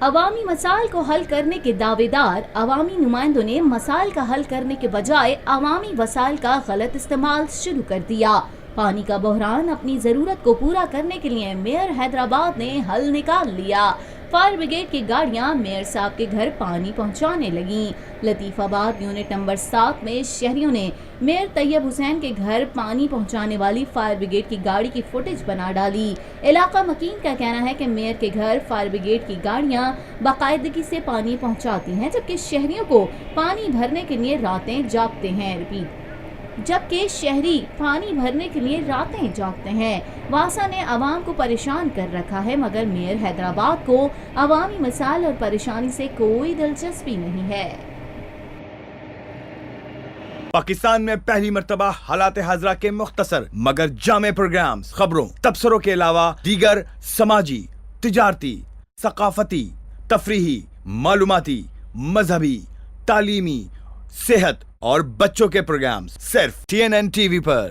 عوامی مسائل کو حل کرنے کے دعویدار عوامی نمائندوں نے مسائل کا حل کرنے کے بجائے عوامی وسائل کا غلط استعمال شروع کر دیا۔ پانی کا بحران اپنی ضرورت کو پورا کرنے کے لیے میئر حیدرآباد نے حل نکال لیا۔ فائر بریگیڈ کی گاڑیاں میئر صاحب کے گھر پانی پہنچانے لگیں۔ لطیف آباد یونٹ نمبر 7 میں شہریوں نے میئر طیب حسین کے گھر پانی پہنچانے والی فائر بریگیڈ کی گاڑی کی فوٹیج بنا ڈالی۔ علاقہ مکین کا کہنا ہے کہ میئر کے گھر فائر بریگیڈ کی گاڑیاں باقاعدگی سے پانی پہنچاتی ہیں، جبکہ شہریوں کو پانی بھرنے کے لیے راتیں جاگتے ہیں۔ جبکہ شہری پانی بھرنے کے لیے راتیں جاگتے ہیں۔ واسا نے عوام کو پریشان کر رکھا ہے، مگر میئر حیدرآباد کو عوامی مسائل اور پریشانی سے کوئی دلچسپی نہیں ہے۔ پاکستان میں پہلی مرتبہ حالات حاضرہ کے مختصر مگر جامع پروگرامز، خبروں، تبصروں کے علاوہ دیگر سماجی، تجارتی، ثقافتی، تفریحی، معلوماتی، مذہبی، تعلیمی، صحت اور بچوں کے پروگرامز صرف TNN TV پر۔